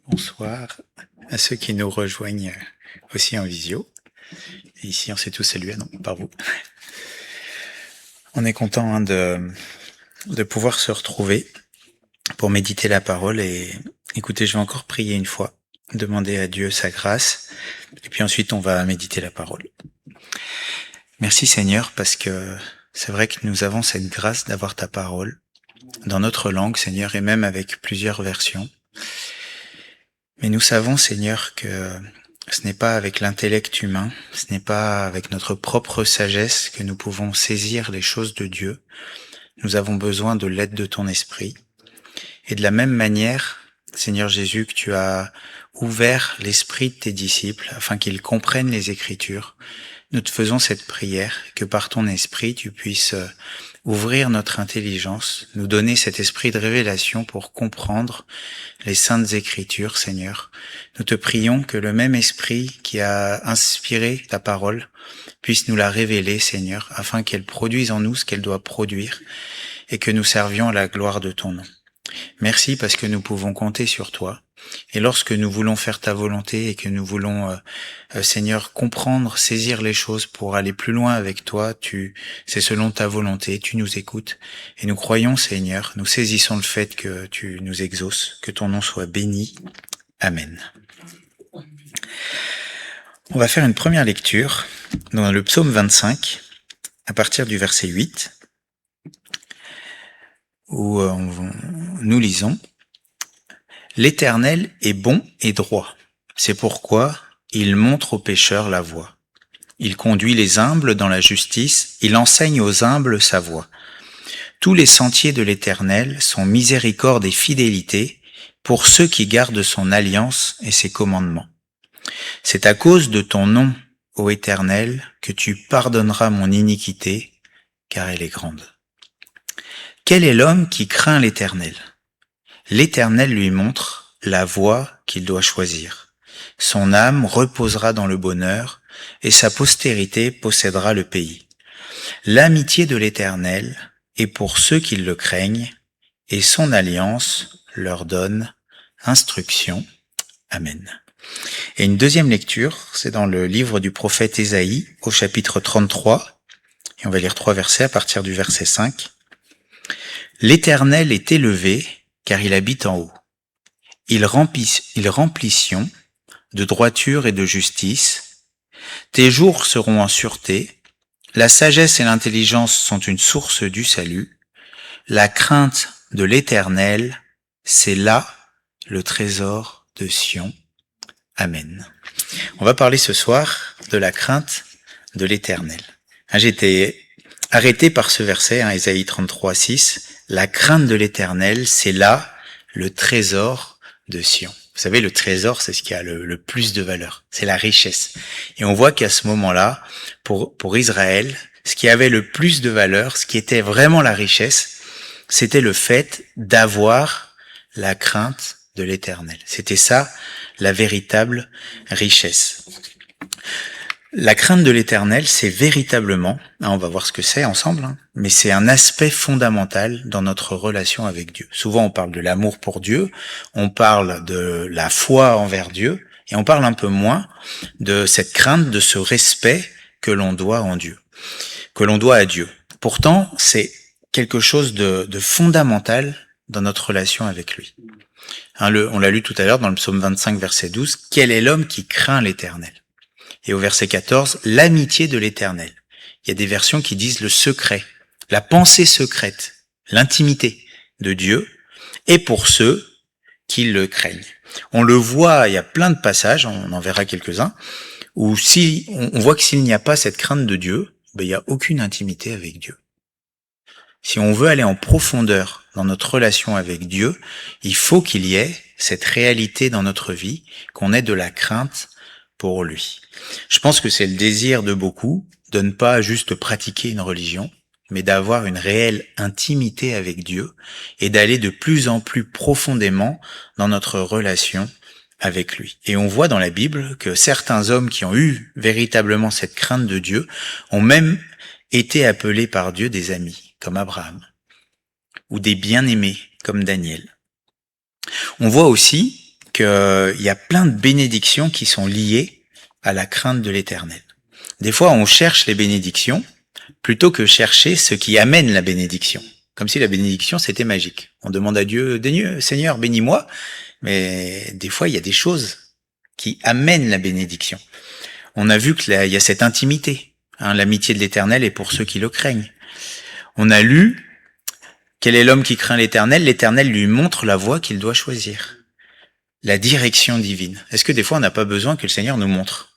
Bonsoir à ceux qui nous rejoignent aussi en visio. Et ici, on s'est tous salués, non, par vous. On est content de pouvoir se retrouver pour méditer la parole. Et écoutez, je vais encore prier une fois, demander à Dieu sa grâce, et puis ensuite on va méditer la parole. Merci Seigneur, parce que c'est vrai que nous avons cette grâce d'avoir ta parole dans notre langue, Seigneur, et même avec plusieurs versions. Mais nous savons, Seigneur, que ce n'est pas avec l'intellect humain, ce n'est pas avec notre propre sagesse que nous pouvons saisir les choses de Dieu. Nous avons besoin de l'aide de ton esprit. Et de la même manière, Seigneur Jésus, que tu as ouvert l'esprit de tes disciples afin qu'ils comprennent les Écritures, nous te faisons cette prière, que par ton esprit tu puisses ouvrir notre intelligence, nous donner cet esprit de révélation pour comprendre les saintes Écritures, Seigneur. Nous te prions que le même esprit qui a inspiré ta parole puisse nous la révéler, Seigneur, afin qu'elle produise en nous ce qu'elle doit produire et que nous servions à la gloire de ton nom. Merci parce que nous pouvons compter sur toi. Et lorsque nous voulons faire ta volonté et que nous voulons, Seigneur, comprendre, saisir les choses pour aller plus loin avec toi, c'est selon ta volonté, tu nous écoutes. Et nous croyons, Seigneur, nous saisissons le fait que tu nous exauces, que ton nom soit béni. Amen. On va faire une première lecture dans le psaume 25, à partir du verset 8, où nous lisons « L'Éternel est bon et droit, c'est pourquoi il montre aux pécheurs la voie. Il conduit les humbles dans la justice, il enseigne aux humbles sa voie. Tous les sentiers de l'Éternel sont miséricorde et fidélité pour ceux qui gardent son alliance et ses commandements. C'est à cause de ton nom, ô Éternel, que tu pardonneras mon iniquité, car elle est grande. Quel est l'homme qui craint l'Éternel ? L'Éternel lui montre la voie qu'il doit choisir. Son âme reposera dans le bonheur, et sa postérité possédera le pays. L'amitié de l'Éternel est pour ceux qui le craignent, et son alliance leur donne instruction. Amen. Et une deuxième lecture, c'est dans le livre du prophète Ésaïe, au chapitre 33, et on va lire 3 versets à partir du verset 5. L'Éternel est élevé, car il habite en haut. Il remplit Sion de droiture et de justice. Tes jours seront en sûreté. La sagesse et l'intelligence sont une source du salut. La crainte de l'Éternel, c'est là le trésor de Sion. Amen. On va parler ce soir de la crainte de l'Éternel. J'ai été arrêté par ce verset, Ésaïe 33, 6. La crainte de l'Éternel, c'est là le trésor de Sion. Vous savez, le trésor, c'est ce qui a le plus de valeur. C'est la richesse. Et on voit qu'à ce moment-là, pour Israël, ce qui avait le plus de valeur, ce qui était vraiment la richesse, c'était le fait d'avoir la crainte de l'Éternel. C'était ça, la véritable richesse. La crainte de l'Éternel, c'est véritablement, on va voir ce que c'est ensemble, mais c'est un aspect fondamental dans notre relation avec Dieu. Souvent, on parle de l'amour pour Dieu, on parle de la foi envers Dieu, et on parle un peu moins de cette crainte, de ce respect que l'on doit en Dieu, que l'on doit à Dieu. Pourtant, c'est quelque chose de fondamental dans notre relation avec lui. On l'a lu tout à l'heure dans le psaume 25, verset 12, « Quel est l'homme qui craint l'Éternel ?» Et au verset 14, l'amitié de l'Éternel. Il y a des versions qui disent le secret, la pensée secrète, l'intimité de Dieu, et pour ceux qui le craignent. On le voit, il y a plein de passages, on en verra quelques-uns, où si on voit que s'il n'y a pas cette crainte de Dieu, il n'y a aucune intimité avec Dieu. Si on veut aller en profondeur dans notre relation avec Dieu, il faut qu'il y ait cette réalité dans notre vie, qu'on ait de la crainte pour lui. Je pense que c'est le désir de beaucoup de ne pas juste pratiquer une religion, mais d'avoir une réelle intimité avec Dieu et d'aller de plus en plus profondément dans notre relation avec lui. Et on voit dans la Bible que certains hommes qui ont eu véritablement cette crainte de Dieu ont même été appelés par Dieu des amis, comme Abraham, ou des bien-aimés, comme Daniel. On voit aussi qu'il y a plein de bénédictions qui sont liées à la crainte de l'Éternel. Des fois, on cherche les bénédictions plutôt que chercher ce qui amène la bénédiction. Comme si la bénédiction, c'était magique. On demande à Dieu, Seigneur, bénis-moi. Mais des fois, il y a des choses qui amènent la bénédiction. On a vu qu'il y a cette intimité. L'amitié de l'Éternel est pour ceux qui le craignent. On a lu, quel est l'homme qui craint l'Éternel? L'Éternel lui montre la voie qu'il doit choisir. La direction divine. Est-ce que des fois, on n'a pas besoin que le Seigneur nous montre?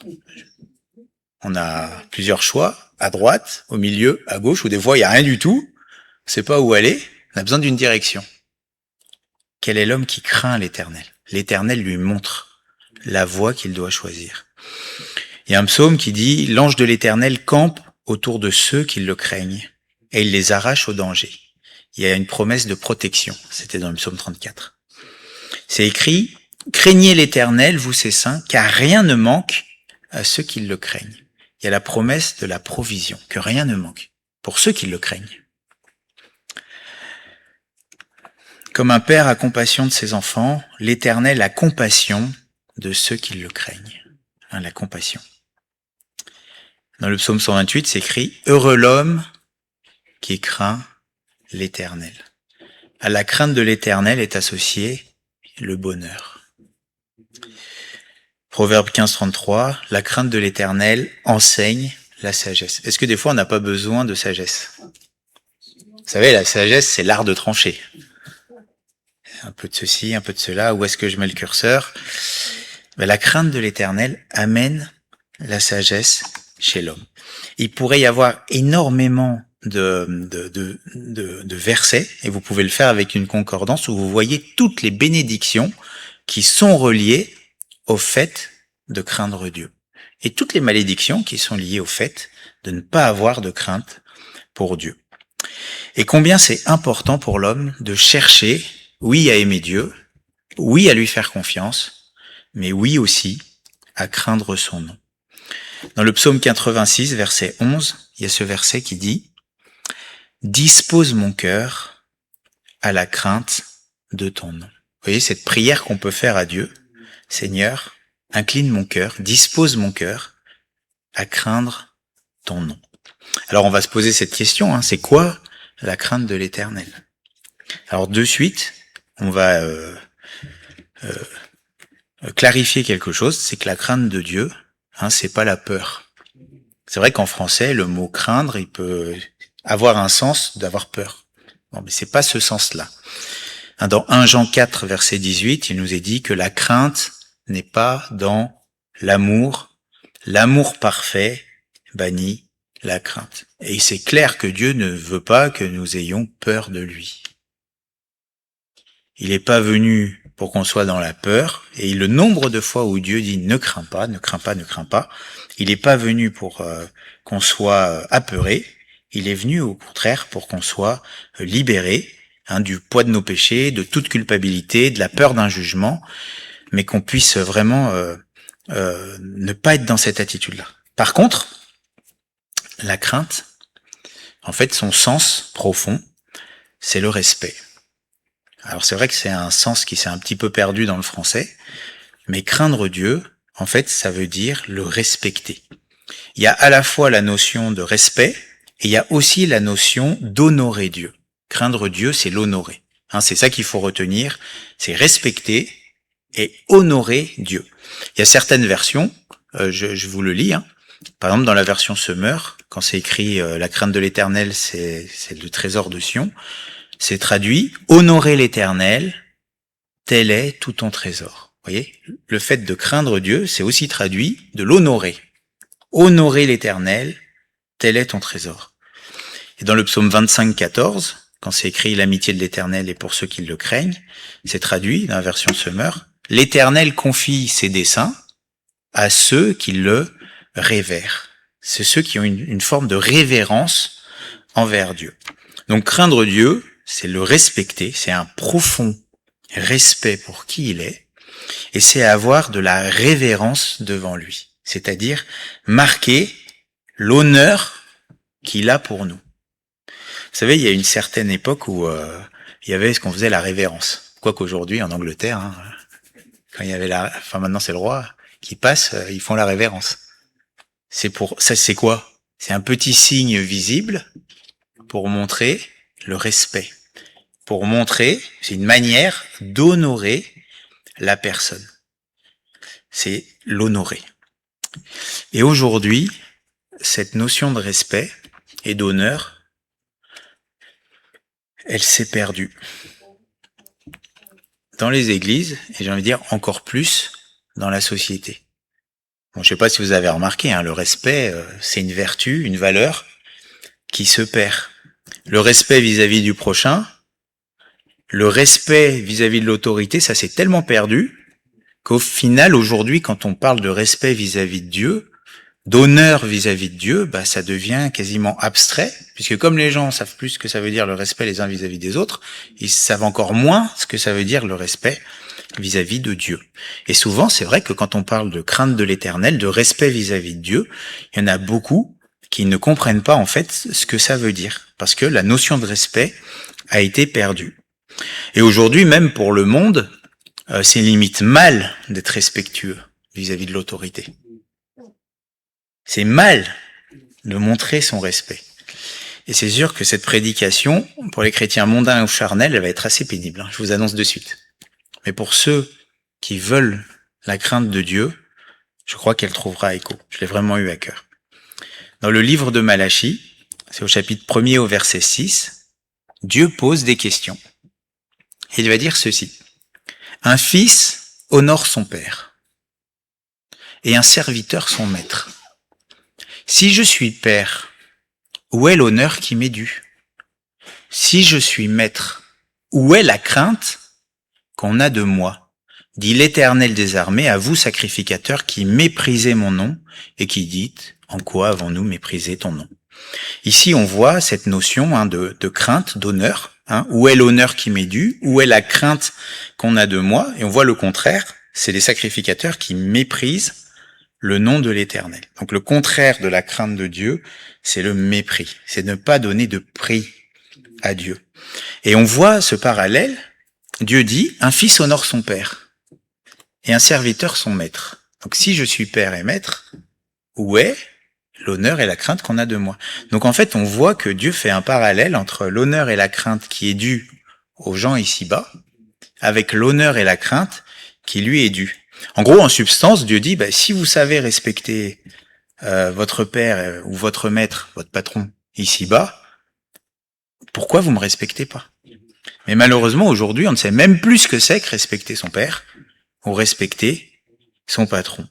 On a plusieurs choix, à droite, au milieu, à gauche, ou des fois, il n'y a rien du tout. On ne sait pas où aller. On a besoin d'une direction. Quel est l'homme qui craint l'Éternel? L'Éternel lui montre la voie qu'il doit choisir. Il y a un psaume qui dit « L'ange de l'Éternel campe autour de ceux qui le craignent, et il les arrache au danger. » Il y a une promesse de protection. C'était dans le psaume 34. C'est écrit « Craignez l'Éternel, vous ses saints, car rien ne manque à ceux qui le craignent. » Il y a la promesse de la provision, que rien ne manque, pour ceux qui le craignent. Comme un père a compassion de ses enfants, l'Éternel a compassion de ceux qui le craignent. La compassion. Dans le psaume 128, c'est écrit « Heureux l'homme qui craint l'Éternel. » À la crainte de l'Éternel est associé le bonheur. Proverbe 15, 33, la crainte de l'Éternel enseigne la sagesse. Est-ce que des fois on n'a pas besoin de sagesse? Vous savez, la sagesse, c'est l'art de trancher. Un peu de ceci, un peu de cela, où est-ce que je mets le curseur? La crainte de l'Éternel amène la sagesse chez l'homme. Il pourrait y avoir énormément de versets, et vous pouvez le faire avec une concordance, où vous voyez toutes les bénédictions qui sont reliées au fait de craindre Dieu. Et toutes les malédictions qui sont liées au fait de ne pas avoir de crainte pour Dieu. Et combien c'est important pour l'homme de chercher, oui, à aimer Dieu, oui, à lui faire confiance, mais oui aussi à craindre son nom. Dans le psaume 86, verset 11, il y a ce verset qui dit « Dispose mon cœur à la crainte de ton nom. » Vous voyez cette prière qu'on peut faire à Dieu. Seigneur, incline mon cœur, dispose mon cœur à craindre ton nom. Alors on va se poser cette question, c'est quoi la crainte de l'Éternel? Alors de suite, on va clarifier quelque chose, c'est que la crainte de Dieu, c'est pas la peur. C'est vrai qu'en français, le mot craindre, il peut avoir un sens d'avoir peur. Bon, mais c'est pas ce sens-là. Dans 1 Jean 4, verset 18, il nous est dit que la crainte n'est pas dans l'amour. L'amour parfait bannit la crainte. Et c'est clair que Dieu ne veut pas que nous ayons peur de lui. Il n'est pas venu pour qu'on soit dans la peur, et le nombre de fois où Dieu dit ne crains pas, ne crains pas, ne crains pas, il n'est pas venu pour qu'on soit apeuré, il est venu au contraire pour qu'on soit libéré du poids de nos péchés, de toute culpabilité, de la peur d'un jugement, mais qu'on puisse vraiment ne pas être dans cette attitude-là. Par contre, la crainte, en fait, son sens profond, c'est le respect. Alors c'est vrai que c'est un sens qui s'est un petit peu perdu dans le français, mais craindre Dieu, en fait, ça veut dire le respecter. Il y a à la fois la notion de respect, et il y a aussi la notion d'honorer Dieu. Craindre Dieu, c'est l'honorer. C'est ça qu'il faut retenir, c'est respecter et honorer Dieu. Il y a certaines versions, je vous le lis, par exemple dans la version Semeur, quand c'est écrit la crainte de l'Éternel, c'est le trésor de Sion, c'est traduit honorer l'Éternel, tel est tout ton trésor. Vous voyez, le fait de craindre Dieu, c'est aussi traduit de l'honorer. Honorer l'Éternel, tel est ton trésor. Et dans le psaume 25, 14, quand c'est écrit l'amitié de l'Éternel est pour ceux qui le craignent, c'est traduit dans la version Semeur, l'Éternel confie ses desseins à ceux qui le révèrent. C'est ceux qui ont une forme de révérence envers Dieu. Donc craindre Dieu, c'est le respecter, c'est un profond respect pour qui il est, et c'est avoir de la révérence devant lui, c'est-à-dire marquer l'honneur qu'il a pour nous. Vous savez, il y a une certaine époque où il y avait ce qu'on faisait la révérence. Quoique aujourd'hui, en Angleterre, Quand il y avait maintenant c'est le roi qui passe, ils font la révérence. Ça, c'est quoi? C'est un petit signe visible pour montrer le respect. Pour montrer, c'est une manière d'honorer la personne. C'est l'honorer. Et aujourd'hui, cette notion de respect et d'honneur, elle s'est perdue. Dans les églises, et j'ai envie de dire encore plus dans la société. Bon, je sais pas si vous avez remarqué, le respect, c'est une vertu, une valeur qui se perd. Le respect vis-à-vis du prochain, le respect vis-à-vis de l'autorité, ça s'est tellement perdu qu'au final, aujourd'hui, quand on parle de respect vis-à-vis de Dieu, d'honneur vis-à-vis de Dieu, ça devient quasiment abstrait, puisque comme les gens savent plus ce que ça veut dire le respect les uns vis-à-vis des autres, ils savent encore moins ce que ça veut dire le respect vis-à-vis de Dieu. Et souvent, c'est vrai que quand on parle de crainte de l'Éternel, de respect vis-à-vis de Dieu, il y en a beaucoup qui ne comprennent pas en fait ce que ça veut dire, parce que la notion de respect a été perdue. Et aujourd'hui, même pour le monde, c'est limite mal d'être respectueux vis-à-vis de l'autorité. C'est mal de montrer son respect. Et c'est sûr que cette prédication, pour les chrétiens mondains ou charnels, elle va être assez pénible, je vous annonce de suite. Mais pour ceux qui veulent la crainte de Dieu, je crois qu'elle trouvera écho. Je l'ai vraiment eu à cœur. Dans le livre de Malachie, c'est au chapitre 1er au verset 6, Dieu pose des questions. Et il va dire ceci. Un fils honore son père, et un serviteur son maître. Si je suis père, où est l'honneur qui m'est dû? Si je suis maître, où est la crainte qu'on a de moi? Dit l'Éternel des armées, à vous sacrificateurs qui méprisez mon nom et qui dites, en quoi avons-nous méprisé ton nom? Ici, on voit cette notion de crainte, d'honneur. Où est l'honneur qui m'est dû? Où est la crainte qu'on a de moi? Et on voit le contraire, c'est les sacrificateurs qui méprisent le nom de l'Éternel. Donc le contraire de la crainte de Dieu, c'est le mépris. C'est ne pas donner de prix à Dieu. Et on voit ce parallèle. Dieu dit, un fils honore son père et un serviteur son maître. Donc si je suis père et maître, où est l'honneur et la crainte qu'on a de moi? Donc en fait, on voit que Dieu fait un parallèle entre l'honneur et la crainte qui est due aux gens ici-bas, avec l'honneur et la crainte qui lui est due. En gros, en substance, Dieu dit, si vous savez respecter votre père ou votre maître, votre patron ici-bas, pourquoi vous me respectez pas? Mais malheureusement, aujourd'hui, on ne sait même plus ce que c'est que respecter son père ou respecter son patron.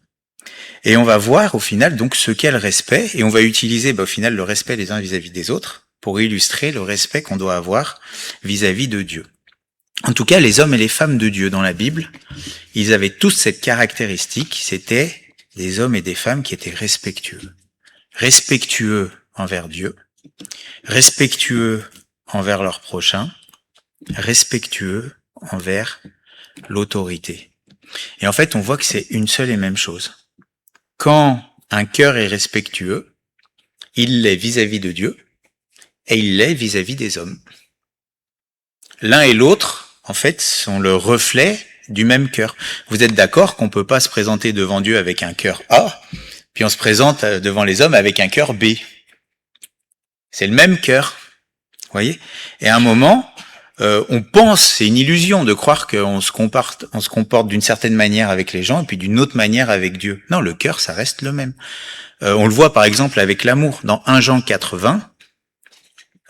Et on va voir au final donc ce qu'est le respect, et on va utiliser au final le respect les uns vis-à-vis des autres pour illustrer le respect qu'on doit avoir vis-à-vis de Dieu. En tout cas, les hommes et les femmes de Dieu dans la Bible, ils avaient tous cette caractéristique, c'était des hommes et des femmes qui étaient respectueux. Respectueux envers Dieu, respectueux envers leur prochain, respectueux envers l'autorité. Et en fait, on voit que c'est une seule et même chose. Quand un cœur est respectueux, il l'est vis-à-vis de Dieu et il l'est vis-à-vis des hommes. L'un et l'autre, en fait, sont le reflet du même cœur. Vous êtes d'accord qu'on peut pas se présenter devant Dieu avec un cœur A, puis on se présente devant les hommes avec un cœur B. C'est le même cœur, vous voyez? Et à un moment, on pense, c'est une illusion de croire qu'on se comporte d'une certaine manière avec les gens et puis d'une autre manière avec Dieu. Non, le cœur, ça reste le même. On le voit par exemple avec l'amour. Dans 1 Jean 4:20,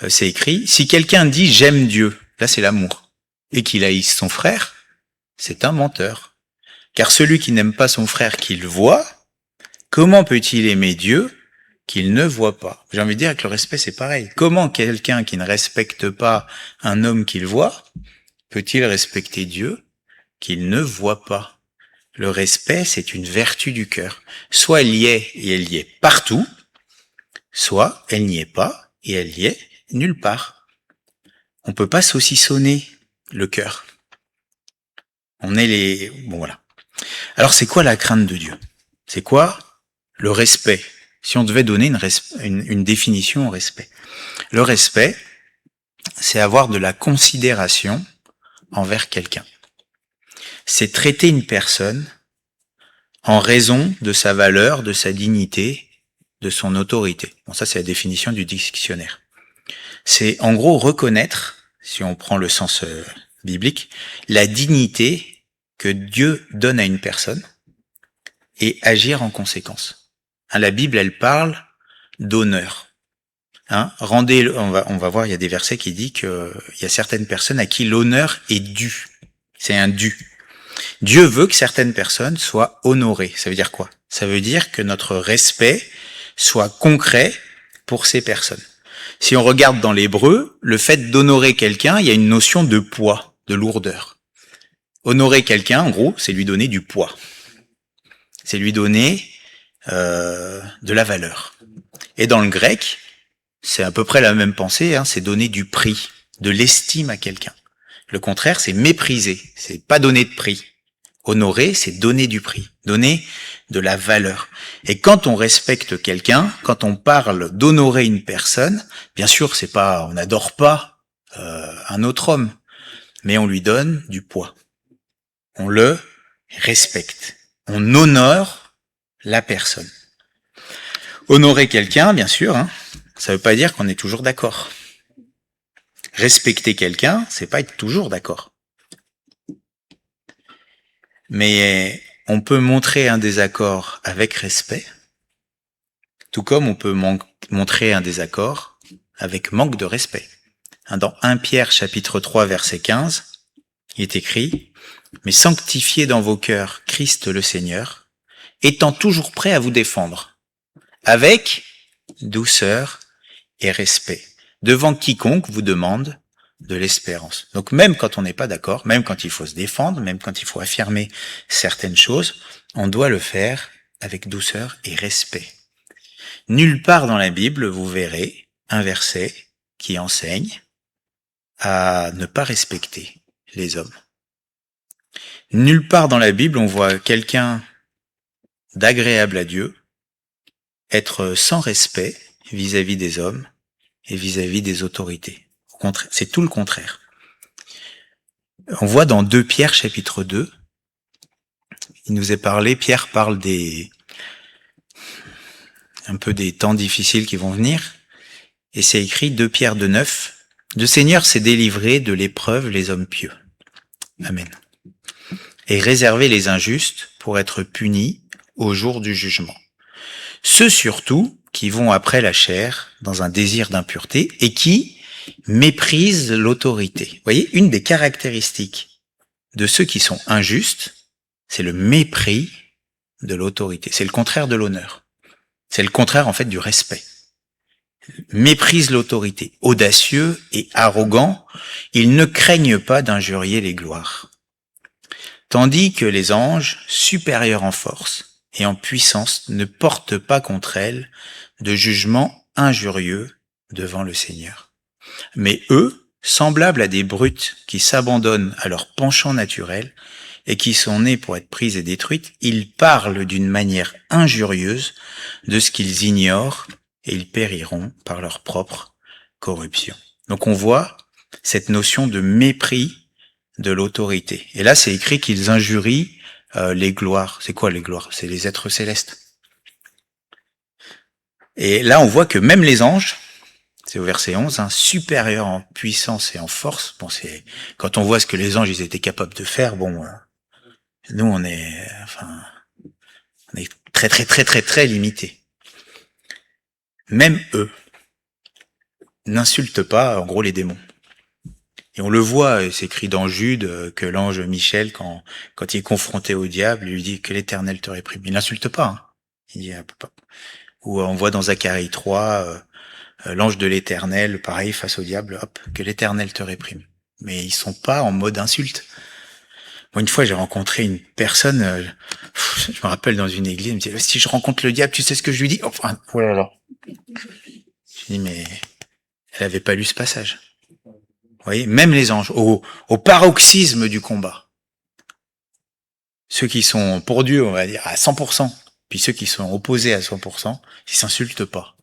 c'est écrit, si quelqu'un dit j'aime Dieu, là c'est l'amour, et qu'il haïsse son frère, c'est un menteur. Car celui qui n'aime pas son frère qu'il voit, comment peut-il aimer Dieu qu'il ne voit pas? J'ai envie de dire que le respect c'est pareil. Comment quelqu'un qui ne respecte pas un homme qu'il voit peut-il respecter Dieu qu'il ne voit pas? Le respect, c'est une vertu du cœur. Soit elle y est et elle y est partout, soit elle n'y est pas et elle y est nulle part. On peut pas saucissonner le cœur. Bon voilà. Alors c'est quoi la crainte de Dieu? C'est quoi le respect? Si on devait donner une définition au respect. Le respect, c'est avoir de la considération envers quelqu'un. C'est traiter une personne en raison de sa valeur, de sa dignité, de son autorité. Bon, ça c'est la définition du dictionnaire. C'est en gros reconnaître, si on prend le sens biblique, la dignité que Dieu donne à une personne et agir en conséquence. Hein, la Bible, elle parle d'honneur. Hein, on va voir, il y a des versets qui disent qu'il y a certaines personnes à qui l'honneur est dû. C'est un dû. Dieu veut que certaines personnes soient honorées. Ça veut dire quoi? Ça veut dire que notre respect soit concret pour ces personnes. Si on regarde dans l'hébreu, le fait d'honorer quelqu'un, il y a une notion de poids, de lourdeur. Honorer quelqu'un, en gros, c'est lui donner du poids. C'est lui donner de la valeur. Et dans le grec, c'est à peu près la même pensée, hein, c'est donner du prix, de l'estime à quelqu'un. Le contraire, c'est mépriser, c'est pas donner de prix. Honorer, c'est donner du prix, donner de la valeur. Et quand on respecte quelqu'un, quand on parle d'honorer une personne, bien sûr, c'est pas, on n'adore pas un autre homme, mais on lui donne du poids. On le respecte. On honore la personne. Honorer quelqu'un, bien sûr, hein, ça veut pas dire qu'on est toujours d'accord. Respecter quelqu'un, c'est pas être toujours d'accord. Mais on peut montrer un désaccord avec respect, tout comme on peut montrer un désaccord avec manque de respect. Dans 1 Pierre chapitre 3 verset 15, il est écrit « Mais sanctifiez dans vos cœurs Christ le Seigneur, étant toujours prêt à vous défendre, avec douceur et respect, devant quiconque vous demande de l'espérance. » Donc même quand on n'est pas d'accord, même quand il faut se défendre, même quand il faut affirmer certaines choses, on doit le faire avec douceur et respect. Nulle part dans la Bible, vous verrez un verset qui enseigne à ne pas respecter les hommes. Nulle part dans la Bible, on voit quelqu'un d'agréable à Dieu être sans respect vis-à-vis des hommes et vis-à-vis des autorités. Au contraire, c'est tout le contraire. On voit dans 2 Pierre chapitre 2, il nous est parlé, Pierre parle un peu des temps difficiles qui vont venir, et c'est écrit 2 Pierre 2:9, « Le Seigneur s'est délivré de l'épreuve les hommes pieux. » Amen. Et réservé les injustes pour être punis au jour du jugement. Ceux surtout qui vont après la chair dans un désir d'impureté et qui méprisent l'autorité. Vous voyez, une des caractéristiques de ceux qui sont injustes, c'est le mépris de l'autorité. C'est le contraire de l'honneur. C'est le contraire en fait du respect. Méprisent l'autorité. Audacieux et arrogants, ils ne craignent pas d'injurier les gloires. Tandis que les anges, supérieurs en force et en puissance, ne portent pas contre elles de jugement injurieux devant le Seigneur. Mais eux, semblables à des brutes qui s'abandonnent à leur penchant naturel et qui sont nés pour être prises et détruites, ils parlent d'une manière injurieuse de ce qu'ils ignorent et ils périront par leur propre corruption. Donc on voit cette notion de mépris de l'autorité. Et là, c'est écrit qu'ils injurient les gloires. C'est quoi les gloires? C'est les êtres célestes. Et là, on voit que même les anges, c'est au verset 11, supérieurs en puissance et en force. Bon, c'est quand on voit ce que les anges ils étaient capables de faire. Bon, nous on est très très très très très limités. Même eux n'insultent pas, en gros, les démons. Et on le voit, c'est écrit dans Jude que l'ange Michel, quand il est confronté au diable, il lui dit que l'Éternel te réprime. Il n'insulte pas. Hein. Il dit, ou on voit dans Zacharie 3, l'ange de l'Éternel, pareil, face au diable, hop, que l'Éternel te réprime. Mais ils sont pas en mode insulte. Moi, une fois, j'ai rencontré une personne, je me rappelle dans une église, elle me dit, si je rencontre le diable, tu sais ce que je lui dis? Enfin, oh là là. Je dis, mais elle avait pas lu ce passage. Vous voyez, même les anges, au paroxysme du combat. Ceux qui sont pour Dieu, on va dire, à 100%, puis ceux qui sont opposés à 100%, ils s'insultent pas.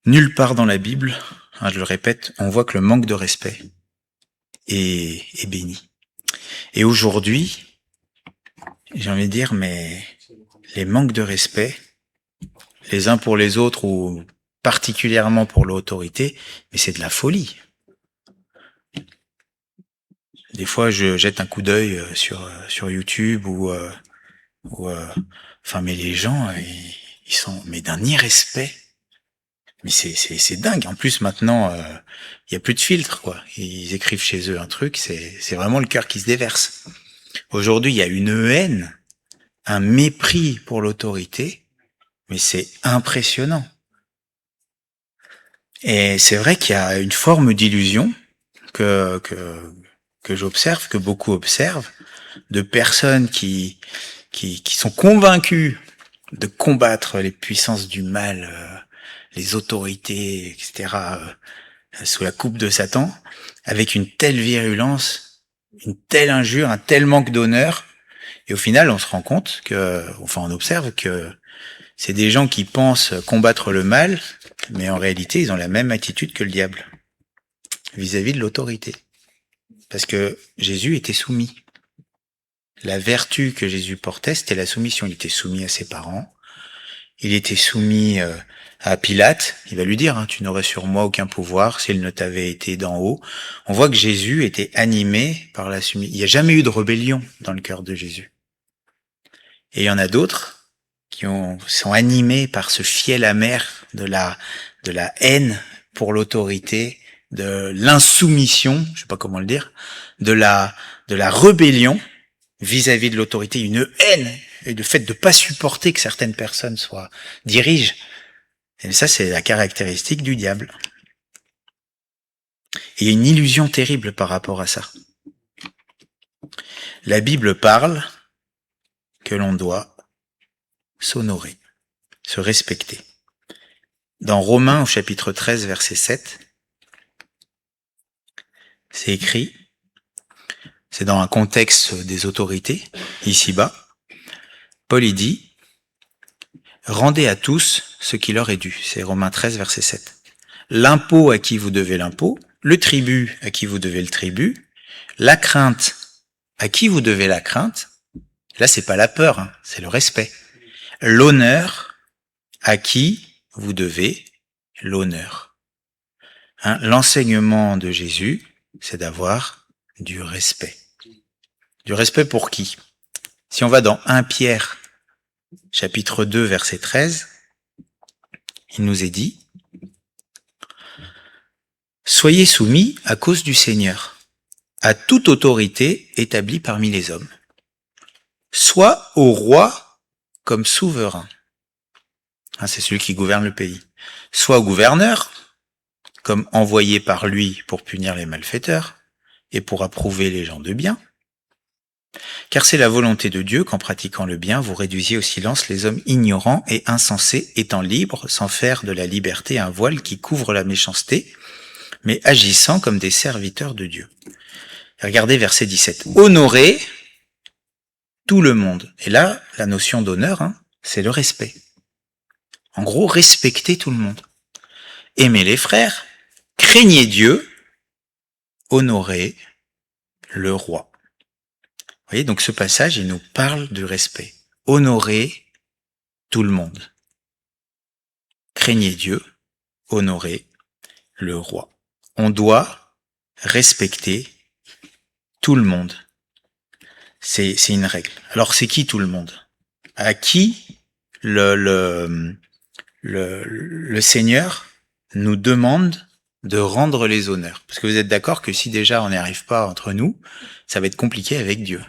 Nulle part dans la Bible, je le répète, on voit que le manque de respect est béni. Et aujourd'hui, j'ai envie de dire, mais les manques de respect, les uns pour les autres ou particulièrement pour l'autorité, mais c'est de la folie. Des fois, je jette un coup d'œil sur YouTube enfin, mais les gens, ils sont mais d'un irrespect. Mais c'est dingue. En plus, maintenant, il y a plus de filtre, quoi. Ils écrivent chez eux un truc, c'est vraiment le cœur qui se déverse. Aujourd'hui, il y a une haine, un mépris pour l'autorité, mais c'est impressionnant. Et c'est vrai qu'il y a une forme d'illusion que j'observe, que beaucoup observent, de personnes qui sont convaincues de combattre les puissances du mal, les autorités, etc., sous la coupe de Satan, avec une telle virulence, une telle injure, un tel manque d'honneur. Et au final, on se rend compte on observe que c'est des gens qui pensent combattre le mal, mais en réalité, ils ont la même attitude que le diable vis-à-vis de l'autorité. Parce que Jésus était soumis. La vertu que Jésus portait, c'était la soumission. Il était soumis à ses parents. Il était soumis à Pilate. Il va lui dire, tu n'aurais sur moi aucun pouvoir s'il ne t'avait été d'en haut. On voit que Jésus était animé par la soumission. Il n'y a jamais eu de rébellion dans le cœur de Jésus. Et il y en a d'autres sont animés par ce fiel amer de la haine pour l'autorité, de l'insoumission, je sais pas comment le dire, de la rébellion vis-à-vis de l'autorité, une haine, et le fait de pas supporter que certaines personnes dirigent. Et ça, c'est la caractéristique du diable. Et il y a une illusion terrible par rapport à ça. La Bible parle que l'on doit s'honorer, se respecter. Dans Romains au chapitre 13, verset 7, c'est écrit, c'est dans un contexte des autorités, ici-bas, Paul y dit, rendez à tous ce qui leur est dû. C'est Romains 13, verset 7. L'impôt à qui vous devez l'impôt, le tribut à qui vous devez le tribut, la crainte à qui vous devez la crainte. Là, c'est pas la peur, c'est le respect. L'honneur à qui vous devez l'honneur. L'enseignement de Jésus, c'est d'avoir du respect. Du respect pour qui? Si on va dans 1 Pierre, chapitre 2, verset 13, il nous est dit, « Soyez soumis à cause du Seigneur, à toute autorité établie parmi les hommes, soit au roi comme souverain. » C'est celui qui gouverne le pays. Soit au gouverneur, comme envoyé par lui pour punir les malfaiteurs et pour approuver les gens de bien. Car c'est la volonté de Dieu qu'en pratiquant le bien, vous réduisiez au silence les hommes ignorants et insensés, étant libres, sans faire de la liberté un voile qui couvre la méchanceté, mais agissant comme des serviteurs de Dieu. Regardez verset 17. Honorer tout le monde. Et là, la notion d'honneur, c'est le respect. En gros, respecter tout le monde. Aimer les frères, craignez Dieu, honorer le roi. Vous voyez, donc ce passage, il nous parle du respect. Honorer tout le monde. Craignez Dieu, honorer le roi. On doit respecter tout le monde. C'est une règle. Alors c'est qui tout le monde? À qui le Seigneur nous demande de rendre les honneurs? Parce que vous êtes d'accord que si déjà on n'y arrive pas entre nous, ça va être compliqué avec Dieu.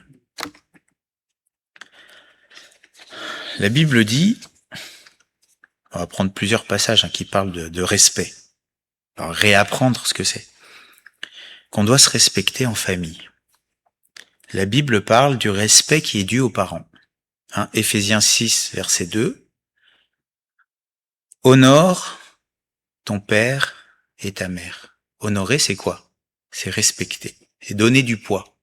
La Bible dit, on va prendre plusieurs passages qui parlent de respect. Alors réapprendre ce que c'est. Qu'on doit se respecter en famille. La Bible parle du respect qui est dû aux parents. Éphésiens 6, verset 2. Honore ton père et ta mère. Honorer, c'est quoi? C'est respecter et donner du poids.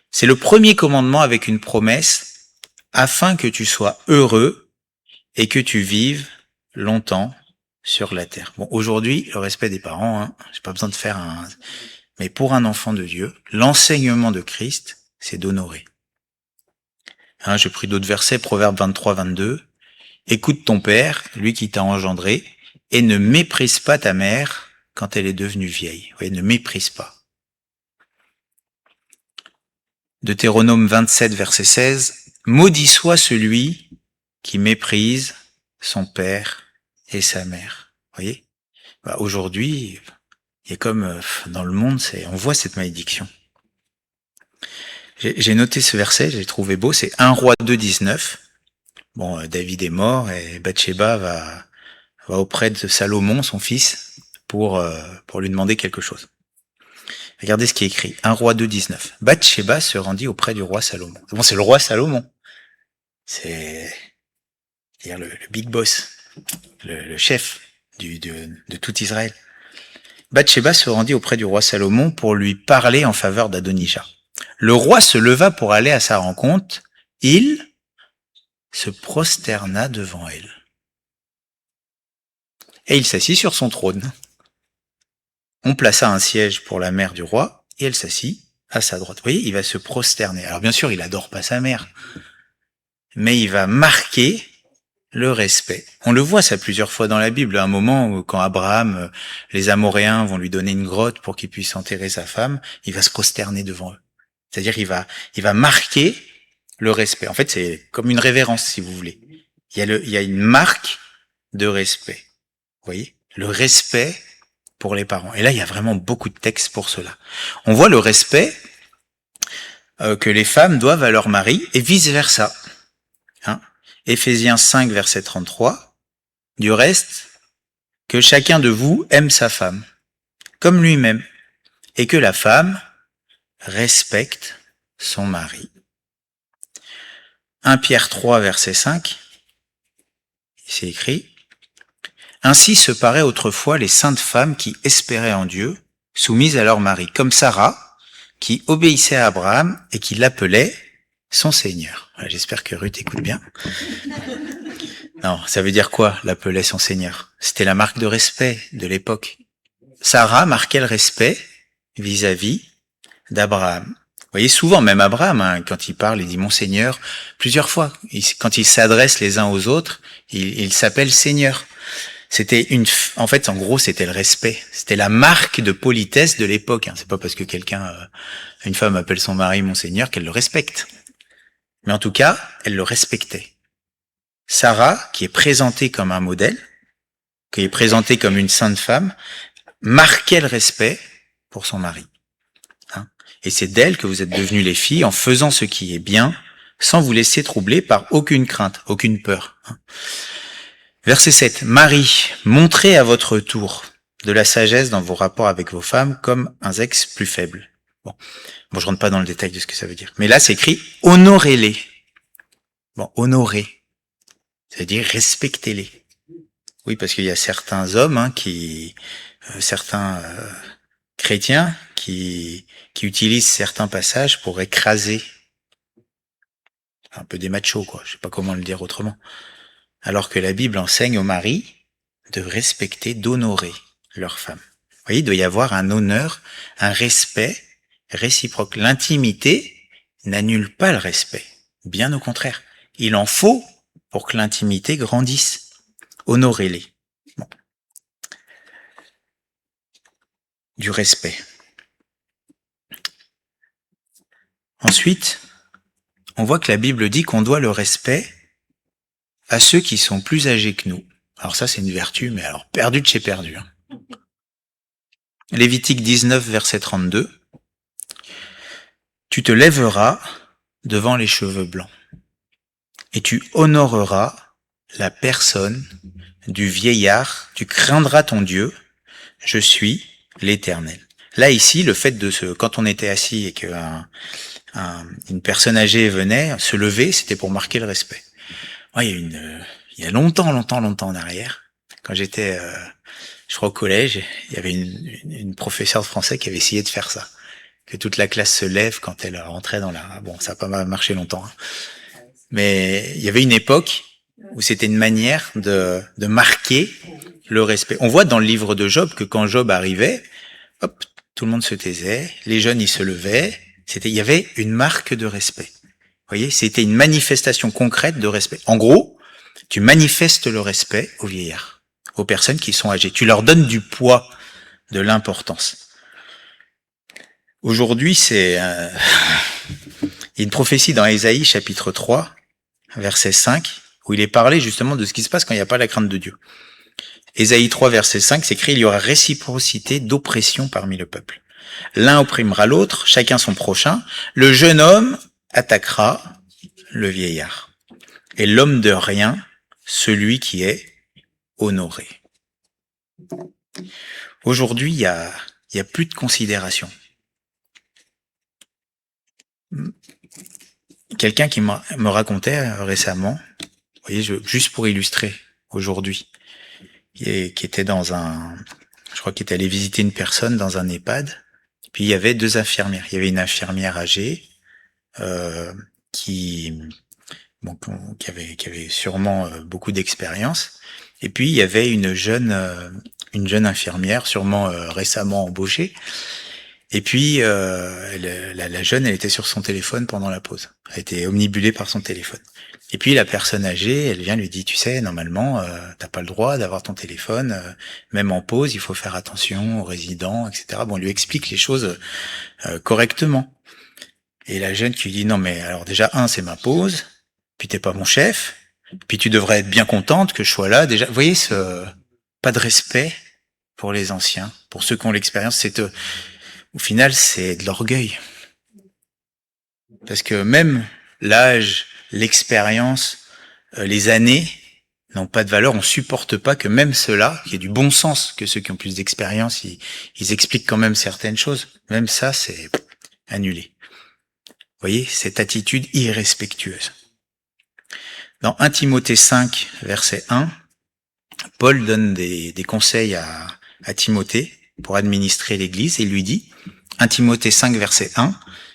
C'est le premier commandement avec une promesse afin que tu sois heureux et que tu vives longtemps sur la terre. Bon, aujourd'hui, le respect des parents, j'ai pas besoin de faire Mais pour un enfant de Dieu, l'enseignement de Christ, c'est d'honorer. J'ai pris d'autres versets, Proverbe 23, 22. Écoute ton père, lui qui t'a engendré, et ne méprise pas ta mère quand elle est devenue vieille. Oui, ne méprise pas. Deutéronome 27, verset 16. Maudit soit celui qui méprise son père et sa mère. Vous voyez? Aujourd'hui, il y a comme dans le monde, on voit cette malédiction. J'ai noté ce verset, j'ai trouvé beau, c'est 1 Roi 2, 19. Bon, David est mort et Bathsheba va auprès de Salomon, son fils, pour lui demander quelque chose. Regardez ce qui est écrit. 1 Roi 2, 19. Bathsheba se rendit auprès du roi Salomon. Bon, c'est le roi Salomon. C'est-à-dire le big boss, le chef de tout Israël. Bathsheba se rendit auprès du roi Salomon pour lui parler en faveur d'Adonijah. Le roi se leva pour aller à sa rencontre. Il se prosterna devant elle. Et il s'assit sur son trône. On plaça un siège pour la mère du roi et elle s'assit à sa droite. Vous voyez, il va se prosterner. Alors bien sûr, il adore pas sa mère, mais il va marquer le respect. On le voit ça plusieurs fois dans la Bible, à un moment où quand Abraham, les Amoréens vont lui donner une grotte pour qu'il puisse enterrer sa femme, il va se prosterner devant eux. C'est-à-dire il va marquer le respect. En fait, c'est comme une révérence, si vous voulez. Il y a une marque de respect. Vous voyez? Le respect pour les parents. Et là, il y a vraiment beaucoup de textes pour cela. On voit le respect que les femmes doivent à leur mari et vice-versa. Éphésiens 5, verset 33. Du reste, que chacun de vous aime sa femme, comme lui-même, et que la femme respecte son mari. 1 Pierre 3, verset 5. C'est écrit. Ainsi se paraient autrefois les saintes femmes qui espéraient en Dieu, soumises à leur mari, comme Sarah, qui obéissait à Abraham et qui l'appelait son Seigneur. J'espère que Ruth écoute bien. Non, ça veut dire quoi, l'appelait son Seigneur? C'était la marque de respect de l'époque. Sarah marquait le respect vis-à-vis d'Abraham. Vous voyez, souvent, même Abraham, quand il parle, il dit mon Seigneur, plusieurs fois. Quand ils s'adressent les uns aux autres, il s'appelle Seigneur. En fait, en gros, c'était le respect. C'était la marque de politesse de l'époque. C'est pas parce que une femme appelle son mari mon Seigneur qu'elle le respecte. Mais en tout cas, elle le respectait. Sarah, qui est présentée comme un modèle, qui est présentée comme une sainte femme, marquait le respect pour son mari. Et c'est d'elle que vous êtes devenues les filles en faisant ce qui est bien, sans vous laisser troubler par aucune crainte, aucune peur. Verset 7. Marie, montrez à votre tour de la sagesse dans vos rapports avec vos femmes comme un sexe plus faible. Bon, je rentre pas dans le détail de ce que ça veut dire. Mais là, c'est écrit honorez-les. Bon, honorez. C'est-à-dire respectez-les. Oui, parce qu'il y a certains hommes, certains chrétiens qui utilisent certains passages pour écraser un peu des machos, quoi. Je sais pas comment le dire autrement. Alors que la Bible enseigne aux maris de respecter, d'honorer leur femme. Vous voyez, il doit y avoir un honneur, un respect réciproque. L'intimité n'annule pas le respect. Bien au contraire. Il en faut pour que l'intimité grandisse. Honorez-les. Bon. Du respect. Ensuite, on voit que la Bible dit qu'on doit le respect à ceux qui sont plus âgés que nous. Alors ça, c'est une vertu, mais alors perdu de chez perdu. Lévitique 19, verset 32. Tu te lèveras devant les cheveux blancs et tu honoreras la personne du vieillard, tu craindras ton Dieu, je suis l'Éternel. Là, ici, le fait quand on était assis et qu'une personne âgée venait, se lever, c'était pour marquer le respect. Moi, il y a longtemps en arrière, quand j'étais, je crois au collège, il y avait une professeure de français qui avait essayé de faire ça. Que toute la classe se lève quand elle rentrait dans la... Bon, ça n'a pas marché longtemps. Mais il y avait une époque où c'était une manière de marquer le respect. On voit dans le livre de Job que quand Job arrivait, hop, tout le monde se taisait, les jeunes ils se levaient, il y avait une marque de respect. Vous voyez, c'était une manifestation concrète de respect. En gros, tu manifestes le respect aux vieillards, aux personnes qui sont âgées. Tu leur donnes du poids, de l'importance. Aujourd'hui, il y a une prophétie dans Ésaïe chapitre 3, verset 5, où il est parlé justement de ce qui se passe quand il n'y a pas la crainte de Dieu. Ésaïe 3, verset 5, c'est écrit, il y aura réciprocité d'oppression parmi le peuple. L'un opprimera l'autre, chacun son prochain. Le jeune homme attaquera le vieillard. Et l'homme de rien, celui qui est honoré. Aujourd'hui, il y a plus de considération. Quelqu'un qui me racontait récemment, vous voyez, juste pour illustrer aujourd'hui, qui était je crois qu'il était allé visiter une personne dans un EHPAD, puis il y avait 2 infirmières. Il y avait une infirmière âgée qui avait sûrement beaucoup d'expérience, et puis il y avait une jeune infirmière, sûrement récemment embauchée. Et puis la jeune, elle était sur son téléphone pendant la pause. Elle était omnibulée par son téléphone. Et puis la personne âgée, elle vient lui dit, tu sais, normalement, t'as pas le droit d'avoir ton téléphone, même en pause, il faut faire attention aux résidents, etc. Bon, on lui explique les choses correctement. Et la jeune qui lui dit, non mais alors déjà, c'est ma pause, puis t'es pas mon chef, puis tu devrais être bien contente que je sois là. Déjà, vous voyez, pas de respect pour les anciens, pour ceux qui ont l'expérience, au final, c'est de l'orgueil. Parce que même l'âge, l'expérience, les années n'ont pas de valeur. On supporte pas que même ceux-là, qui aient du bon sens, que ceux qui ont plus d'expérience, ils expliquent quand même certaines choses. Même ça, c'est annulé. Vous voyez, cette attitude irrespectueuse. Dans 1 Timothée 5, verset 1, Paul donne des conseils à Timothée pour administrer l'Église et lui dit, 1 Timothée 5, verset 1,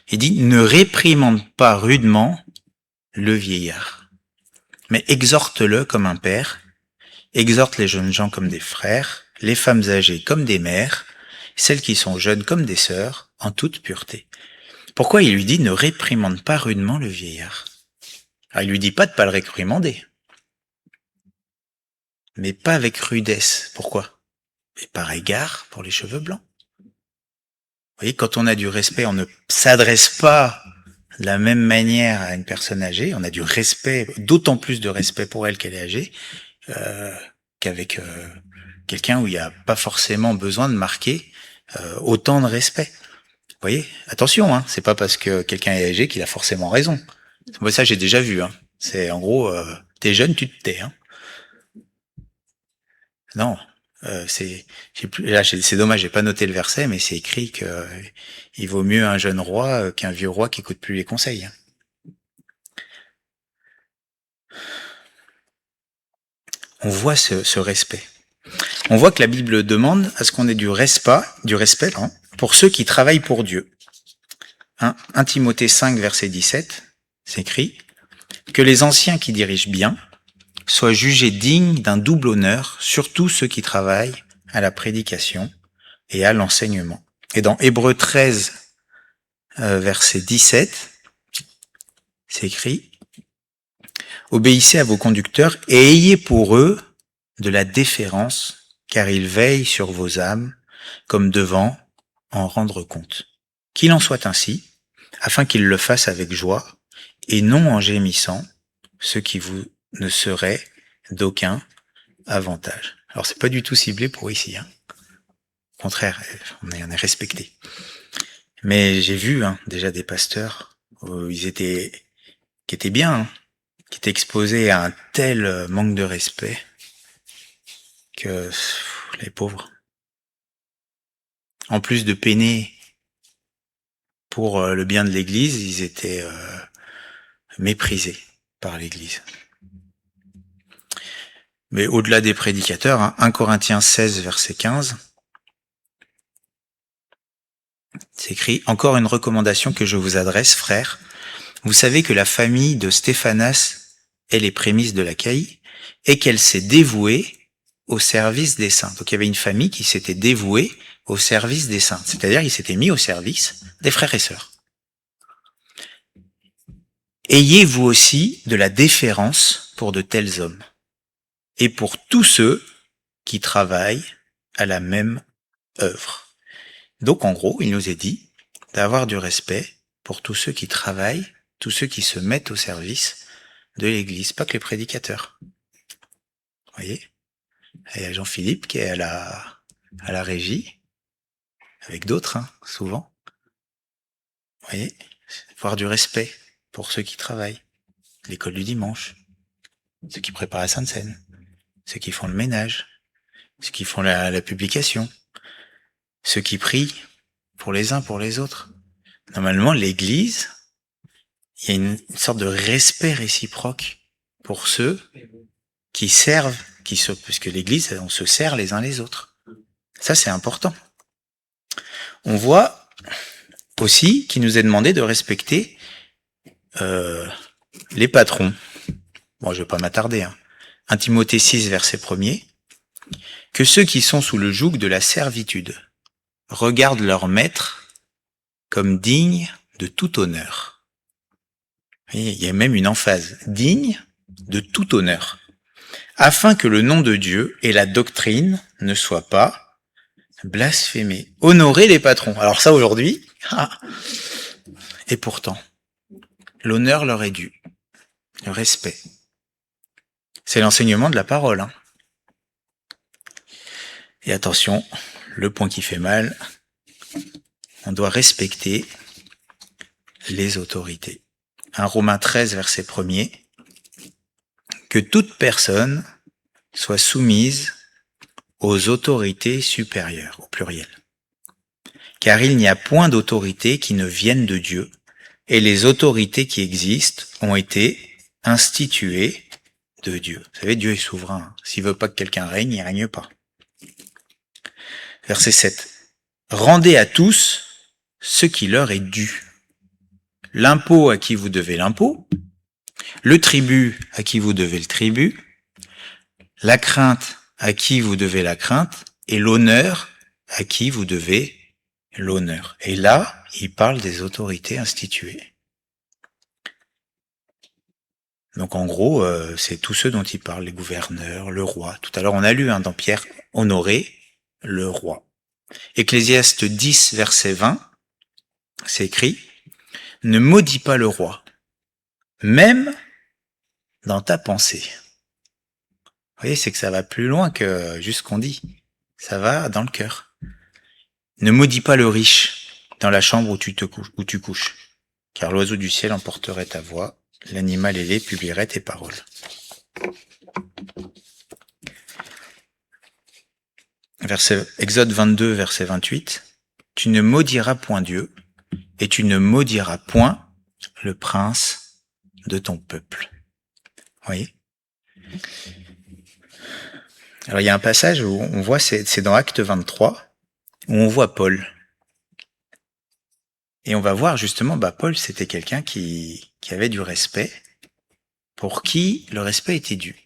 il dit « Ne réprimande pas rudement le vieillard, mais exhorte-le comme un père, exhorte les jeunes gens comme des frères, les femmes âgées comme des mères, celles qui sont jeunes comme des sœurs, en toute pureté. » Pourquoi il lui dit « Ne réprimande pas rudement le vieillard » ? Alors il lui dit pas de pas le réprimander, mais pas avec rudesse. Pourquoi ? Et par égard pour les cheveux blancs. Vous voyez, quand on a du respect, on ne s'adresse pas de la même manière à une personne âgée. On a du respect, d'autant plus de respect pour elle qu'elle est âgée, qu'avec quelqu'un où il n'y a pas forcément besoin de marquer autant de respect. Vous voyez, attention, c'est pas parce que quelqu'un est âgé qu'il a forcément raison. Moi, ça, j'ai déjà vu. C'est en gros, t'es jeune, tu te tais. Non. C'est dommage, j'ai pas noté le verset, mais c'est écrit que il vaut mieux un jeune roi qu'un vieux roi qui écoute plus les conseils. On voit ce respect. On voit que la Bible demande à ce qu'on ait du respect pour ceux qui travaillent pour Dieu. 1 Timothée 5, verset 17, c'est écrit que les anciens qui dirigent bien soient jugés dignes d'un double honneur, surtout ceux qui travaillent à la prédication et à l'enseignement. Et dans Hébreux 13, verset 17, c'est écrit « Obéissez à vos conducteurs et ayez pour eux de la déférence, car ils veillent sur vos âmes, comme devant en rendre compte. Qu'il en soit ainsi, afin qu'ils le fassent avec joie, et non en gémissant, ce qui vous ne serait d'aucun avantage. » Alors c'est pas du tout ciblé pour ici. Au contraire, on est respecté. Mais j'ai vu déjà des pasteurs qui étaient bien, qui étaient exposés à un tel manque de respect que les pauvres, en plus de peiner pour le bien de l'Église, ils étaient méprisés par l'Église. Mais au-delà des prédicateurs, 1 Corinthiens 16, verset 15, c'est écrit « Encore une recommandation que je vous adresse, frères. Vous savez que la famille de Stéphanas est les prémices de l'Achaïe et qu'elle s'est dévouée au service des saints. Donc il y avait une famille qui s'était dévouée au service des saints. C'est-à-dire ils s'étaient mis au service des frères et sœurs. Ayez vous aussi de la déférence pour de tels hommes, et pour tous ceux qui travaillent à la même œuvre. Donc en gros, il nous est dit d'avoir du respect pour tous ceux qui travaillent, tous ceux qui se mettent au service de l'Église, pas que les prédicateurs. Vous voyez ? Il y a Jean-Philippe qui est à la régie, avec d'autres, hein, souvent. Vous voyez ? Avoir du respect pour ceux qui travaillent. L'école du dimanche, ceux qui préparent la Sainte Seine, ceux qui font le ménage, ceux qui font la publication, ceux qui prient pour les uns, pour les autres. Normalement, l'Église, il y a une sorte de respect réciproque pour ceux qui servent, puisque l'Église, on se sert les uns les autres. Ça, c'est important. On voit aussi qu'il nous est demandé de respecter les patrons. Bon, je vais pas m'attarder. 1 Timothée 6, verset 1er. Que ceux qui sont sous le joug de la servitude regardent leur maître comme digne de tout honneur. Et il y a même une emphase, digne de tout honneur, afin que le nom de Dieu et la doctrine ne soient pas blasphémés. Honorer les patrons. Alors ça aujourd'hui, et pourtant, l'honneur leur est dû, le respect. C'est l'enseignement de la parole. Et attention, le point qui fait mal, on doit respecter les autorités. 1 Romains 13, verset 1er, que toute personne soit soumise aux autorités supérieures, au pluriel. Car il n'y a point d'autorité qui ne vienne de Dieu, et les autorités qui existent ont été instituées de Dieu. Vous savez, Dieu est souverain. S'il veut pas que quelqu'un règne, il règne pas. Verset 7. Rendez à tous ce qui leur est dû. L'impôt à qui vous devez l'impôt, le tribut à qui vous devez le tribut, la crainte à qui vous devez la crainte, et l'honneur à qui vous devez l'honneur. Et là, il parle des autorités instituées. Donc en gros, c'est tous ceux dont il parle, les gouverneurs, le roi. Tout à l'heure, on a lu dans Pierre, honorer le roi. Ecclésiaste 10, verset 20, c'est écrit, ne maudis pas le roi, même dans ta pensée. Vous voyez, c'est que ça va plus loin que juste ce qu'on dit. Ça va dans le cœur. Ne maudis pas le riche dans la chambre où tu couches, car l'oiseau du ciel emporterait ta voix, l'animal ailé publierait tes paroles. Exode 22, verset 28. Tu ne maudiras point Dieu, et tu ne maudiras point le prince de ton peuple. Vous voyez ? Alors il y a un passage où on voit, c'est dans Acte 23, où on voit Paul. Et on va voir justement, Paul, c'était quelqu'un qui avait du respect, pour qui le respect était dû.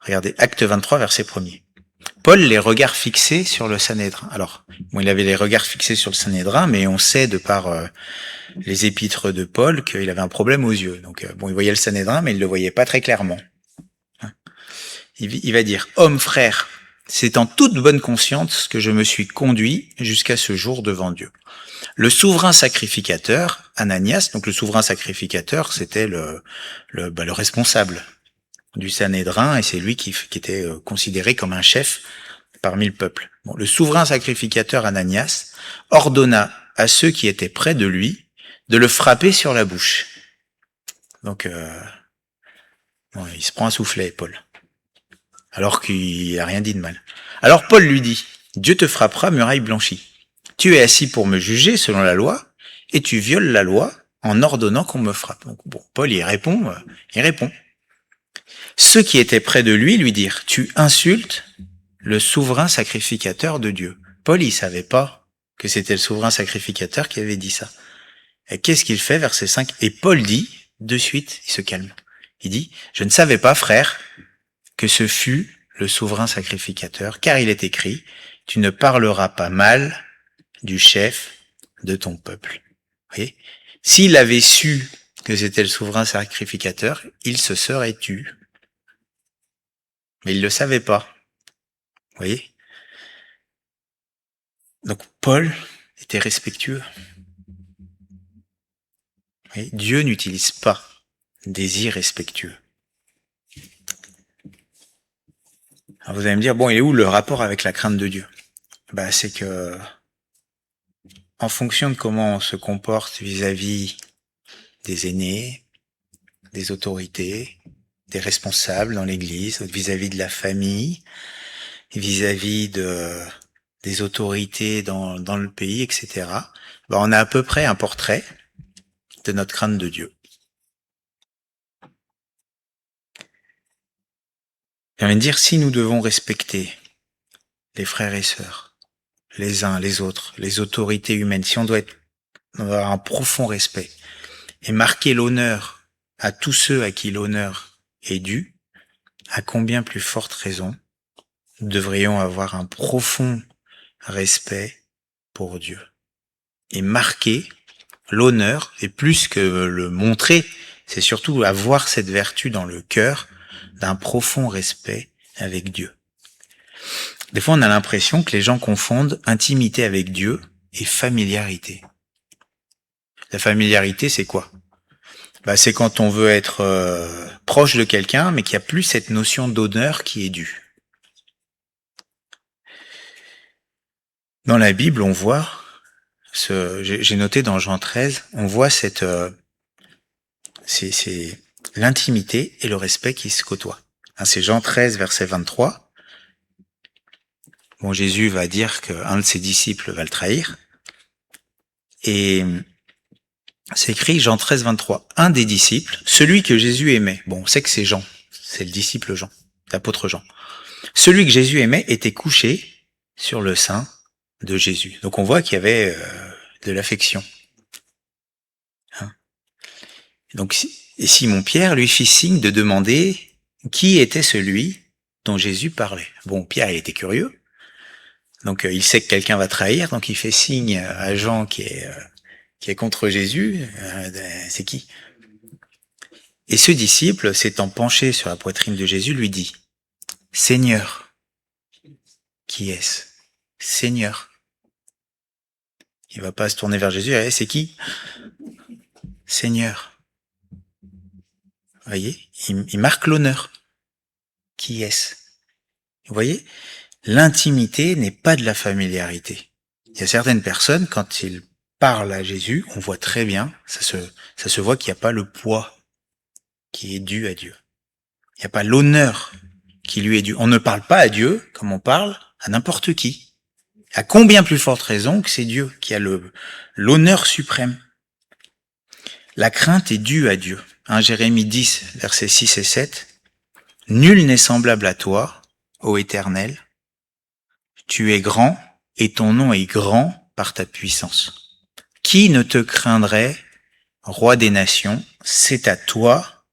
Regardez, Acte 23, verset 1er. Paul, les regards fixés sur le Sanhédrin. Alors, il avait les regards fixés sur le Sanhédrin, mais on sait de par les épîtres de Paul qu'il avait un problème aux yeux. Donc, il voyait le Sanhédrin, mais il le voyait pas très clairement. Il va dire, homme frère, c'est en toute bonne conscience que je me suis conduit jusqu'à ce jour devant Dieu. Le souverain sacrificateur, Ananias, donc le souverain sacrificateur, c'était le responsable du Sanhédrin, et c'est lui qui était considéré comme un chef parmi le peuple. Bon, le souverain sacrificateur Ananias ordonna à ceux qui étaient près de lui de le frapper sur la bouche. Donc, il se prend un soufflet, Paul, alors qu'il n'a rien dit de mal. Alors Paul lui dit, Dieu te frappera, muraille blanchie. Tu es assis pour me juger selon la loi, et tu violes la loi en ordonnant qu'on me frappe. Donc, Paul, il répond. Ceux qui étaient près de lui dirent, tu insultes le souverain sacrificateur de Dieu. Paul, il savait pas que c'était le souverain sacrificateur qui avait dit ça. Et qu'est-ce qu'il fait, verset 5? Et Paul dit, de suite, il se calme. Il dit, je ne savais pas, frère, que ce fût le souverain sacrificateur, car il est écrit, tu ne parleras pas mal du chef de ton peuple. Vous voyez? S'il avait su que c'était le souverain sacrificateur, il se serait tu. Mais il ne le savait pas. Vous voyez? Donc Paul était respectueux. Vous voyez? Dieu n'utilise pas des irrespectueux. Alors vous allez me dire, bon, il est où le rapport avec la crainte de Dieu? C'est que, en fonction de comment on se comporte vis-à-vis des aînés, des autorités, des responsables dans l'église, vis-à-vis de la famille, vis-à-vis des autorités dans le pays, etc., on a à peu près un portrait de notre crainte de Dieu. J'ai envie de dire, si nous devons respecter les frères et sœurs, les uns, les autres, les autorités humaines, si on doit avoir un profond respect et marquer l'honneur à tous ceux à qui l'honneur est dû, à combien plus forte raison devrions avoir un profond respect pour Dieu et marquer l'honneur, et plus que le montrer, c'est surtout avoir cette vertu dans le cœur d'un profond respect avec Dieu. Des fois, on a l'impression que les gens confondent intimité avec Dieu et familiarité. La familiarité, c'est quoi? C'est quand on veut être proche de quelqu'un, mais qu'il n'y a plus cette notion d'honneur qui est due. Dans la Bible, on voit, j'ai noté dans Jean 13, on voit c'est l'intimité et le respect qui se côtoient. C'est Jean 13, verset 23. Bon, Jésus va dire qu'un de ses disciples va le trahir. Et c'est écrit Jean 13, 23. Un des disciples, celui que Jésus aimait. Bon, on sait que c'est Jean. C'est le disciple Jean, l'apôtre Jean. Celui que Jésus aimait était couché sur le sein de Jésus. Donc on voit qu'il y avait de l'affection. Donc, et Simon-Pierre lui fit signe de demander qui était celui dont Jésus parlait. Bon, Pierre, il était curieux. Donc, il sait que quelqu'un va trahir, donc il fait signe à Jean qui est contre Jésus. C'est qui? Et ce disciple, s'étant penché sur la poitrine de Jésus, lui dit, « Seigneur, qui est-ce? Seigneur. » Il va pas se tourner vers Jésus, « C'est qui? Seigneur. » Vous voyez, il marque l'honneur. Qui est-ce? Vous voyez, l'intimité n'est pas de la familiarité. Il y a certaines personnes, quand ils parlent à Jésus, on voit très bien, ça se voit qu'il n'y a pas le poids qui est dû à Dieu. Il n'y a pas l'honneur qui lui est dû. On ne parle pas à Dieu comme on parle à n'importe qui. À combien plus forte raison que c'est Dieu qui a l'honneur suprême. La crainte est due à Dieu. Jérémie 10, versets 6 et 7. « Nul n'est semblable à toi, ô Éternel. Tu es grand, et ton nom est grand par ta puissance. Qui ne te craindrait, roi des nations? C'est à toi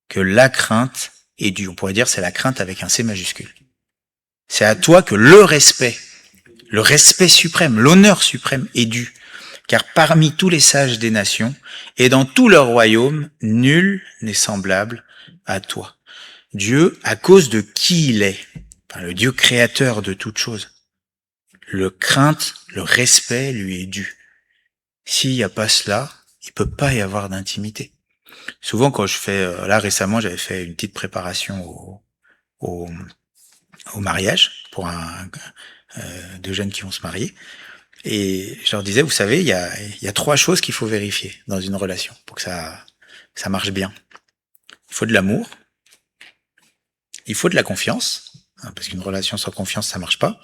que la crainte est due. » On pourrait dire c'est la crainte avec un C majuscule. C'est à toi que le respect suprême, l'honneur suprême est dû. Car parmi tous les sages des nations et dans tout leur royaume, nul n'est semblable à toi. Dieu, à cause de qui il est, le Dieu créateur de toutes choses, le crainte, le respect lui est dû. S'il n'y a pas cela, il peut pas y avoir d'intimité. Souvent quand je fais, là récemment j'avais fait une petite préparation au mariage pour deux jeunes qui vont se marier. Et je leur disais, vous savez, il y a 3 choses qu'il faut vérifier dans une relation pour que ça marche bien. Il faut de l'amour, il faut de la confiance, parce qu'une relation sans confiance, ça marche pas.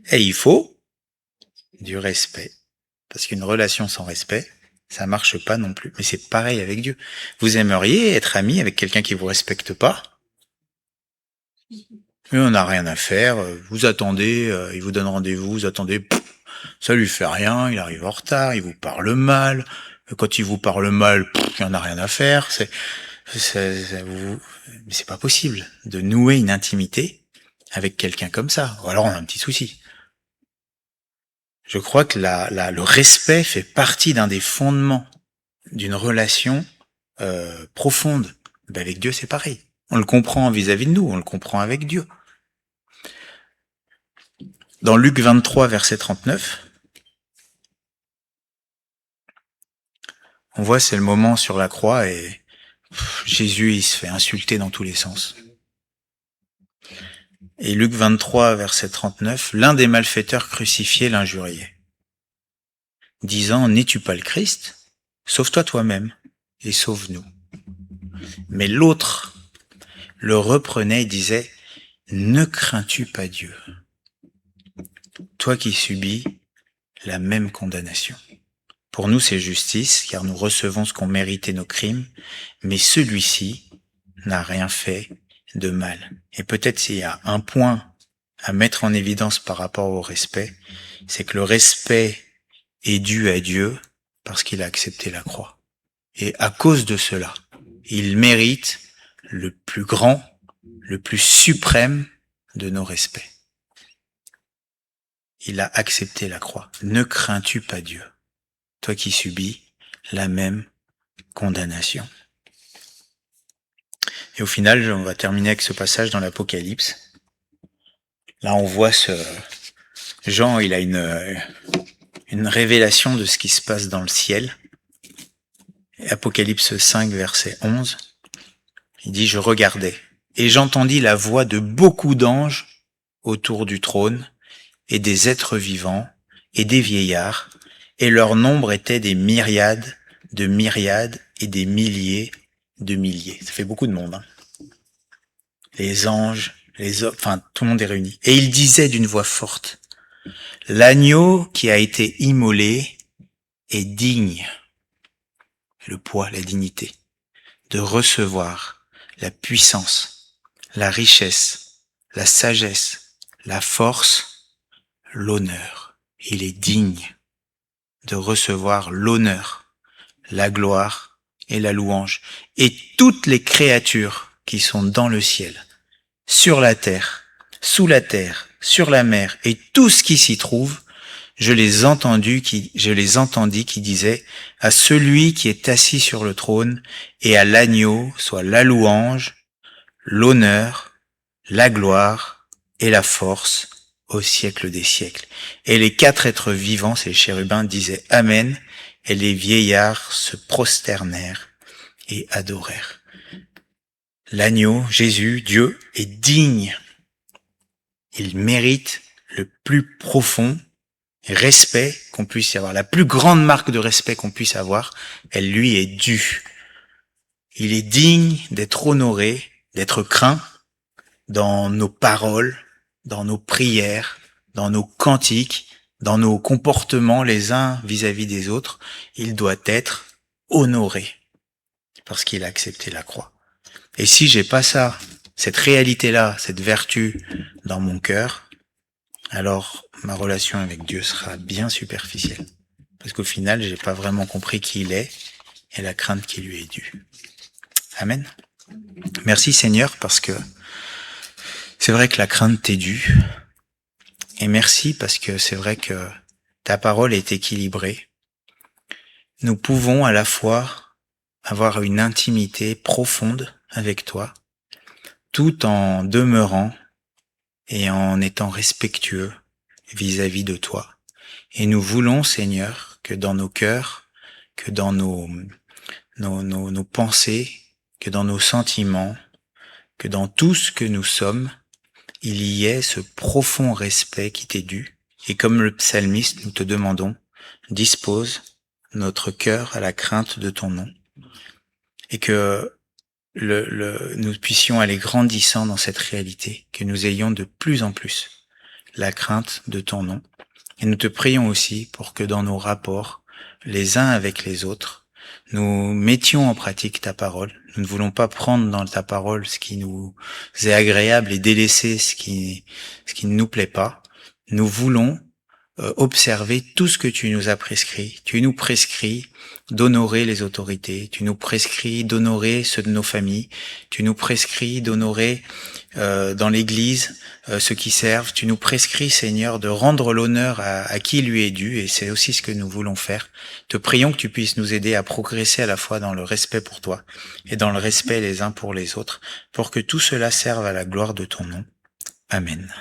Et il faut du respect, parce qu'une relation sans respect, ça marche pas non plus. Mais c'est pareil avec Dieu. Vous aimeriez être ami avec quelqu'un qui vous respecte pas? Mais on n'a rien à faire. Vous attendez, il vous donne rendez-vous, vous attendez. Ça lui fait rien, il arrive en retard, il vous parle mal. Quand il vous parle mal, il en a rien à faire. Mais c'est pas possible de nouer une intimité avec quelqu'un comme ça. Ou alors on a un petit souci. Je crois que le respect fait partie d'un des fondements d'une relation profonde. Ben avec Dieu, c'est pareil. On le comprend vis-à-vis de nous, on le comprend avec Dieu. Dans Luc 23, verset 39, on voit c'est le moment sur la croix et Jésus, il se fait insulter dans tous les sens. Et Luc 23, verset 39, l'un des malfaiteurs crucifiés l'injuriait, disant, n'es-tu pas le Christ? Sauve-toi toi-même et sauve-nous. Mais l'autre le reprenait et disait, ne crains-tu pas Dieu, toi qui subis la même condamnation? Pour nous, c'est justice, car nous recevons ce qu'ont mérité nos crimes, mais celui-ci n'a rien fait de mal. Et peut-être s'il y a un point à mettre en évidence par rapport au respect, c'est que le respect est dû à Dieu parce qu'il a accepté la croix. Et à cause de cela, il mérite le plus grand, le plus suprême de nos respects. Il a accepté la croix. Ne crains-tu pas Dieu, toi qui subis la même condamnation? Et au final, on va terminer avec ce passage dans l'Apocalypse. Là, on voit Jean, il a une révélation de ce qui se passe dans le ciel. Apocalypse 5, verset 11. Il dit, je regardais, et j'entendis la voix de beaucoup d'anges autour du trône, et des êtres vivants, et des vieillards, et leur nombre était des myriades de myriades et des milliers de milliers. Ça fait beaucoup de monde, hein. Les anges, les hommes, enfin, tout le monde est réuni. Et il disait d'une voix forte, l'agneau qui a été immolé est digne, le poids, la dignité, de recevoir la puissance, la richesse, la sagesse, la force, l'honneur. Il est digne de recevoir l'honneur, la gloire et la louange. Et toutes les créatures qui sont dans le ciel, sur la terre, sous la terre, sur la mer et tout ce qui s'y trouve, je les entendis qui disaient à celui qui est assis sur le trône et à l'agneau soit la louange, l'honneur, la gloire et la force au siècle des siècles. Et les quatre êtres vivants, ces chérubins, disaient Amen, et les vieillards se prosternèrent et adorèrent. L'agneau, Jésus, Dieu, est digne. Il mérite le plus profond respect qu'on puisse y avoir. La plus grande marque de respect qu'on puisse avoir, elle lui est due. Il est digne d'être honoré, d'être craint dans nos paroles, dans nos prières, dans nos cantiques, dans nos comportements les uns vis-à-vis des autres. Il doit être honoré parce qu'il a accepté la croix. Et si j'ai pas ça, cette réalité-là, cette vertu dans mon cœur, alors ma relation avec Dieu sera bien superficielle. Parce qu'au final, j'ai pas vraiment compris qui il est et la crainte qui lui est due. Amen. Merci Seigneur parce que c'est vrai que la crainte t'est due. Et merci parce que c'est vrai que ta parole est équilibrée. Nous pouvons à la fois avoir une intimité profonde avec toi, tout en demeurant et en étant respectueux vis-à-vis de toi. Et nous voulons, Seigneur, que dans nos cœurs, que dans nos pensées, que dans nos sentiments, que dans tout ce que nous sommes, il y ait ce profond respect qui t'est dû. Et comme le psalmiste, nous te demandons, dispose notre cœur à la crainte de ton nom. Et que nous puissions aller grandissant dans cette réalité, que nous ayons de plus en plus la crainte de ton nom. Et nous te prions aussi pour que dans nos rapports, les uns avec les autres, nous mettions en pratique ta parole. Nous ne voulons pas prendre dans ta parole ce qui nous est agréable et délaisser ce qui ne nous plaît pas. Nous voulons observer tout ce que tu nous as prescrit. Tu nous prescris d'honorer les autorités, tu nous prescris d'honorer ceux de nos familles, tu nous prescris d'honorer dans l'Église ceux qui servent, tu nous prescris, Seigneur, de rendre l'honneur à qui lui est dû, et c'est aussi ce que nous voulons faire. Te prions que tu puisses nous aider à progresser à la fois dans le respect pour toi et dans le respect les uns pour les autres, pour que tout cela serve à la gloire de ton nom. Amen.